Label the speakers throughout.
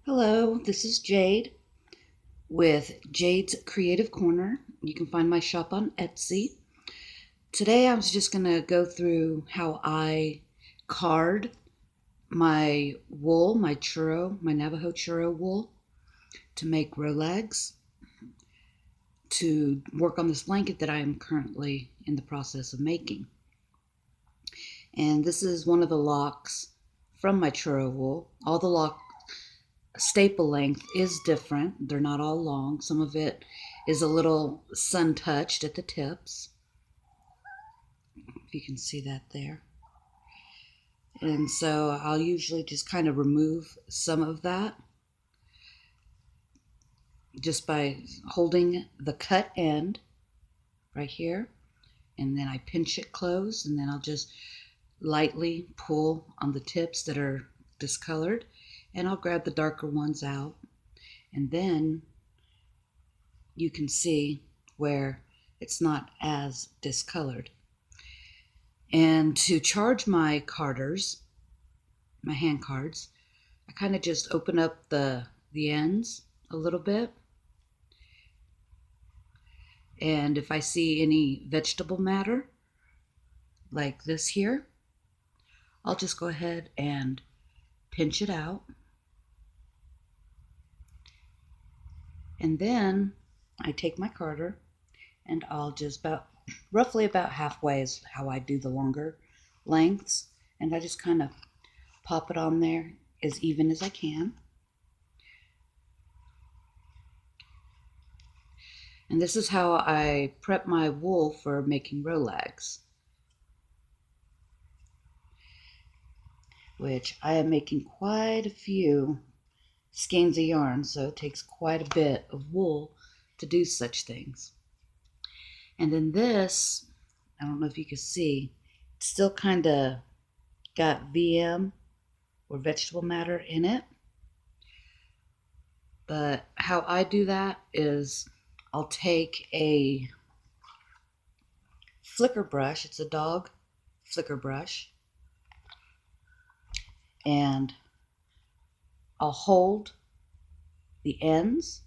Speaker 1: Hello, this is Jade with Jade's Creative Corner. You can find my shop on Etsy. Today I was just going to go through how I card my wool, my churro, my Navajo churro wool to make Rolags to work on this blanket that I am currently in the process of making. And this is one of the locks from my churro wool. All the lock staple length is different. They're not all long. Some of it is a little sun touched at the tips, if you can see that there. And so I'll usually just kind of remove some of that just by holding the cut end right here, and then I pinch it closed, and then I'll just lightly pull on the tips that are discolored, and I'll grab the darker ones out, and then you can see where it's not as discolored. And to charge my carders, my hand cards, I kind of just open up the ends a little bit. And if I see any vegetable matter, like this here, I'll just go ahead and pinch it out. And then I take my carder and I'll just roughly about halfway is how I do the longer lengths. And I just kind of pop it on there as even as I can. And this is how I prep my wool for making Rolags, which I am making quite a few skeins of yarn, so it takes quite a bit of wool to do such things. And then this, I don't know if you can see, it's still kind of got VM or vegetable matter in it. But how I do that is I'll take a flicker brush, it's a dog flicker brush, and I'll hold the ends,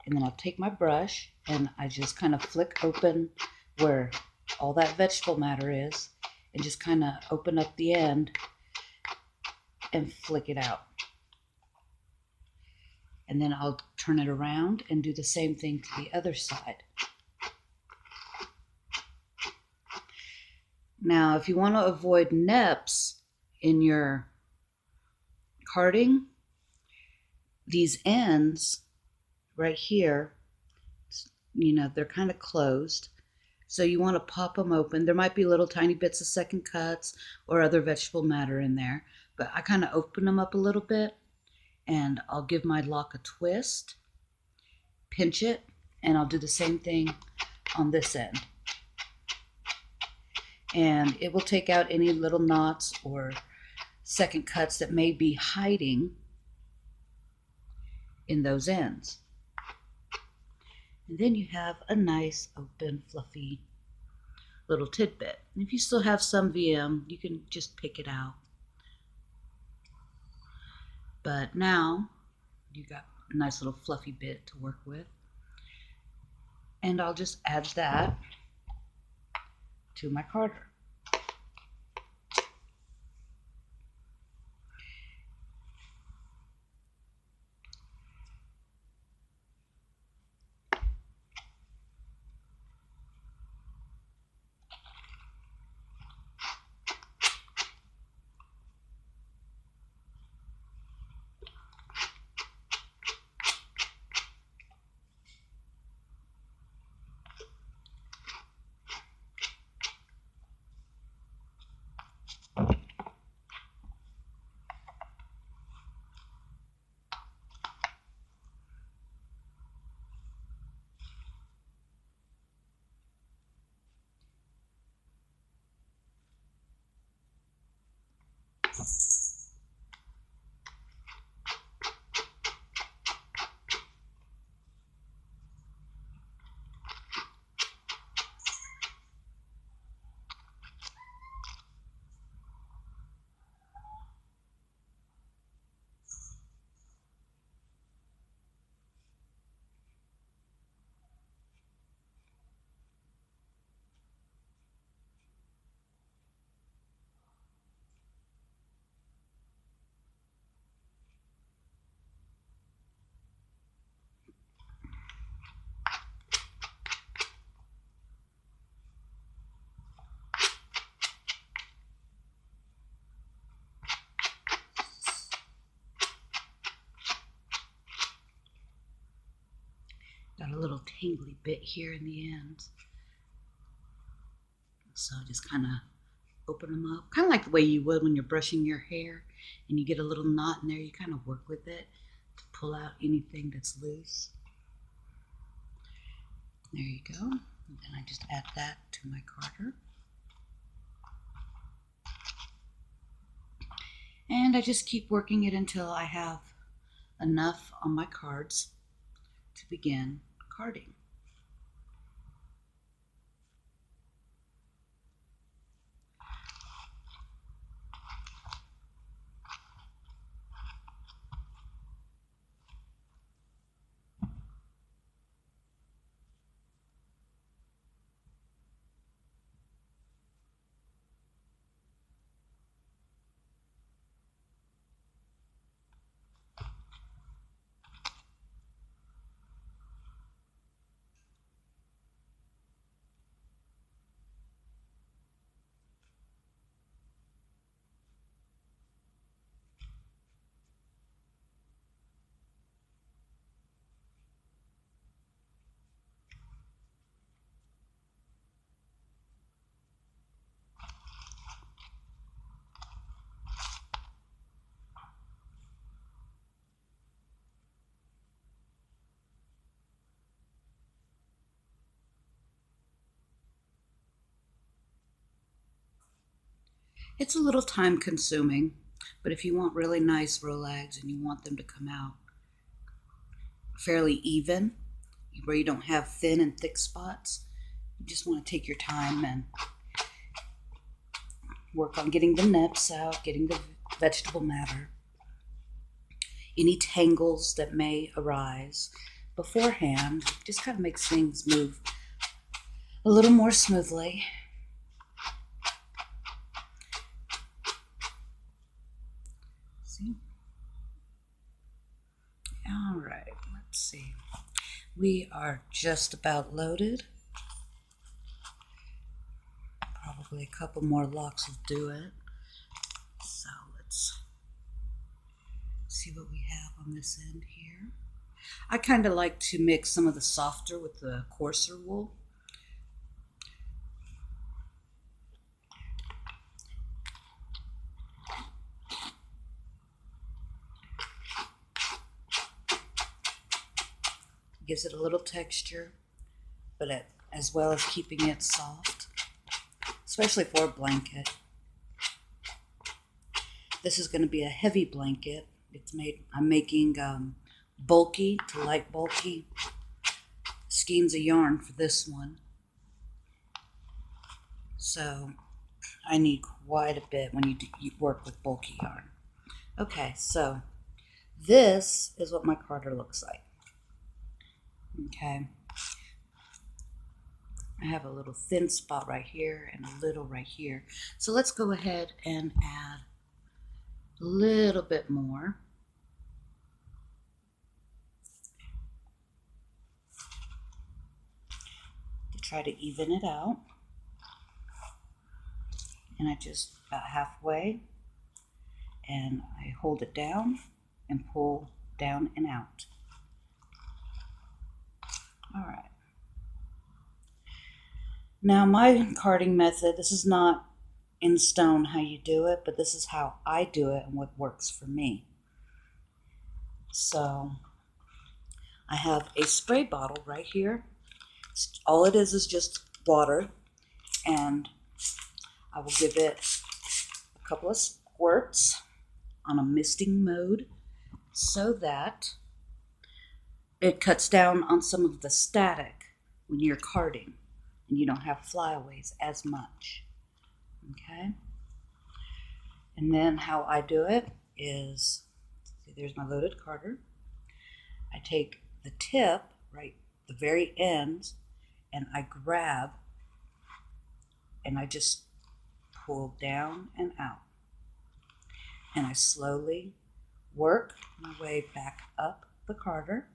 Speaker 1: and then I'll take my brush and I just kind of flick open where all that vegetable matter is, and just kind of open up the end and flick it out. And then I'll turn it around and do the same thing to the other side. Now, if you want to avoid neps in your carding, these ends right here, they're kind of closed. So you want to pop them open. There might be little tiny bits of second cuts or other vegetable matter in there, but I kind of open them up a little bit, and I'll give my lock a twist, pinch it, and I'll do the same thing on this end. And it will take out any little knots or second cuts that may be hiding in those ends. And then you have a nice, open, fluffy little tidbit. And if you still have some VM, you can just pick it out. But now you got a nice little fluffy bit to work with. And I'll just add that to my carder. a little tangly bit here in the end. So just kind of open them up, kind of like the way you would when you're brushing your hair and you get a little knot in there. You kind of work with it to pull out anything that's loose. There you go. And then I just add that to my garter. And I just keep working it until I have enough on my cards to begin carding. It's a little time consuming, but if you want really nice Rolags and you want them to come out fairly even, where you don't have thin and thick spots, you just want to take your time and work on getting the nips out, getting the vegetable matter, any tangles that may arise beforehand. Just kind of makes things move a little more smoothly. See? All right, let's see. We are just about loaded. Probably a couple more locks will do it. So let's see what we have on this end here. I kind of like to mix some of the softer with the coarser wool. Gives it a little texture, but as well as keeping it soft, especially for a blanket. This is going to be a heavy blanket. I'm making bulky to light bulky skeins of yarn for this one. So I need quite a bit when you work with bulky yarn. Okay, so this is what my garter looks like. Okay, I have a little thin spot right here and a little right here. So let's go ahead and add a little bit more. To try to even it out. And I just about halfway, and I hold it down and pull down and out. All right. Now my carding method, this is not in stone how you do it, but this is how I do it and what works for me. So I have a spray bottle right here. All it is just water, and I will give it a couple of squirts on a misting mode so that it cuts down on some of the static when you're carding and you don't have flyaways as much. Okay? And then how I do it is, see, there's my loaded carder. I take the tip, right, the very end, and I grab and I just pull down and out. And I slowly work my way back up the carder.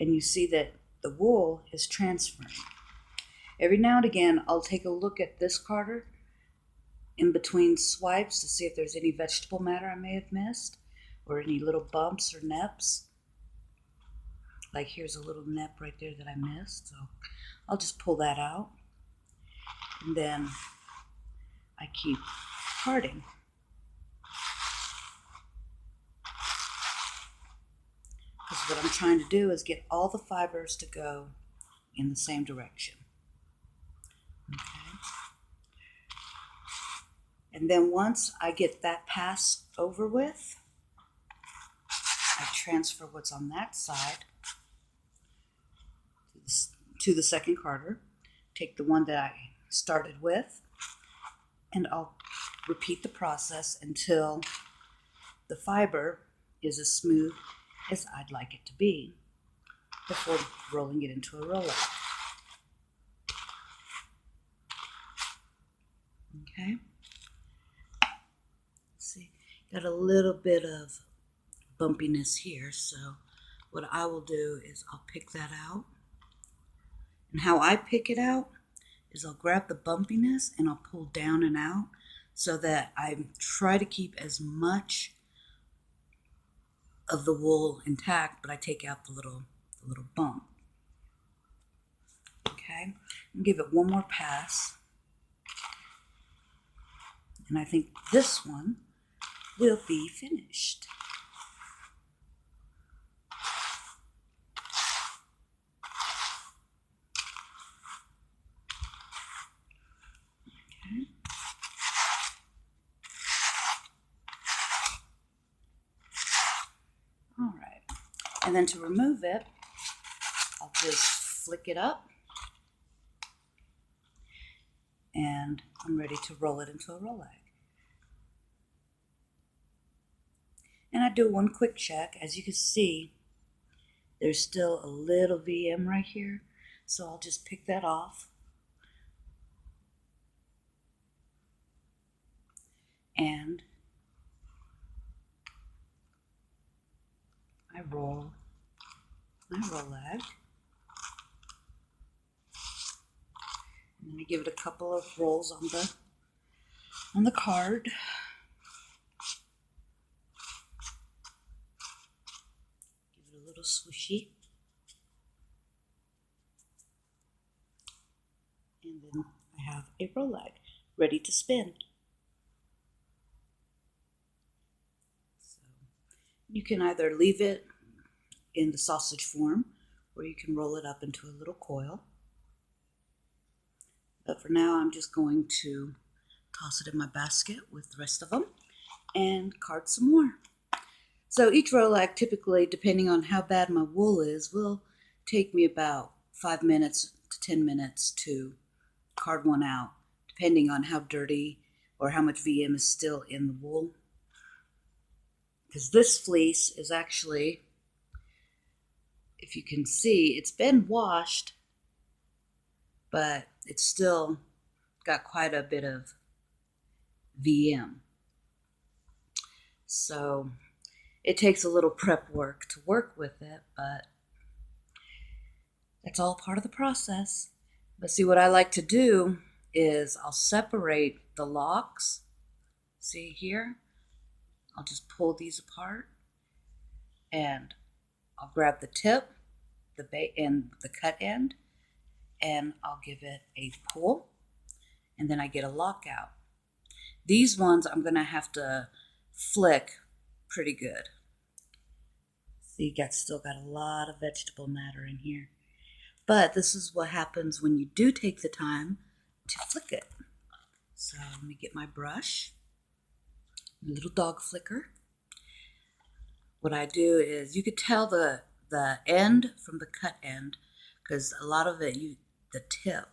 Speaker 1: And you see that the wool is transferring. Every now and again, I'll take a look at this carder in between swipes to see if there's any vegetable matter I may have missed, or any little bumps or nips, like here's a little nip right there that I missed, so I'll just pull that out, and then I keep carding. Because what I'm trying to do is get all the fibers to go in the same direction. Okay. And then once I get that pass over with, I transfer what's on that side to the second carder, take the one that I started with, and I'll repeat the process until the fiber is as smooth as I'd like it to be before rolling it into a roller. Okay. See, got a little bit of bumpiness here, so what I will do is I'll pick that out. And how I pick it out is I'll grab the bumpiness and I'll pull down and out so that I try to keep as much of the wool intact, but I take out the little bump. Okay, and give it one more pass. And I think this one will be finished. Okay. All right. And then to remove it, I'll just flick it up. And I'm ready to roll it into a Rolag. And I do one quick check. As you can see, there's still a little VM right here, so I'll just pick that off. And I roll my Rolag. And then I give it a couple of rolls on the card. Give it a little swishy. And then I have a Rolag ready to spin. So you can either leave it in the sausage form or you can roll it up into a little coil. But for now, I'm just going to toss it in my basket with the rest of them and card some more. So each Rolag, typically, depending on how bad my wool is, will take me about 5 minutes to 10 minutes to card one out, depending on how dirty or how much VM is still in the wool. Because this fleece is actually, if you can see, it's been washed, but it's still got quite a bit of VM. So it takes a little prep work to work with it, but that's all part of the process. But see, what I like to do is I'll separate the locks. See here? I'll just pull these apart and I'll grab the tip, and the cut end, and I'll give it a pull, and then I get a lock out. These ones I'm gonna have to flick pretty good. See, still got a lot of vegetable matter in here. But this is what happens when you do take the time to flick it. So let me get my brush, a little dog flicker. What I do is, you could tell the end from the cut end, because a lot of it, the tip,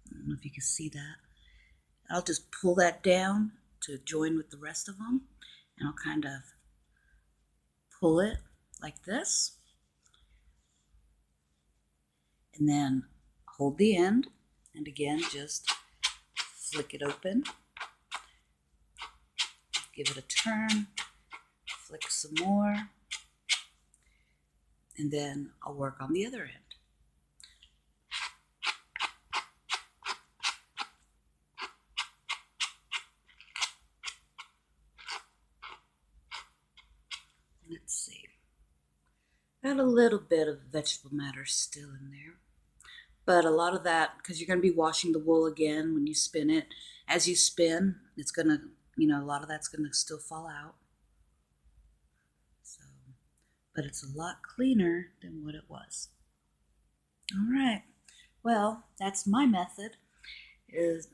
Speaker 1: I don't know if you can see that. I'll just pull that down to join with the rest of them, and I'll kind of pull it like this, and then hold the end, and again, just flick it open, give it a turn, flick some more, and then I'll work on the other end. Let's see. Got a little bit of vegetable matter still in there. But a lot of that, because you're going to be washing the wool again when you spin it. As you spin, it's going to, a lot of that's going to still fall out. So, but it's a lot cleaner than what it was. All right. Well, that's my method. Is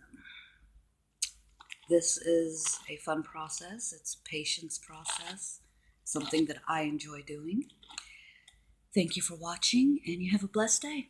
Speaker 1: This is a fun process. It's a patience process, something that I enjoy doing. Thank you for watching, and you have a blessed day.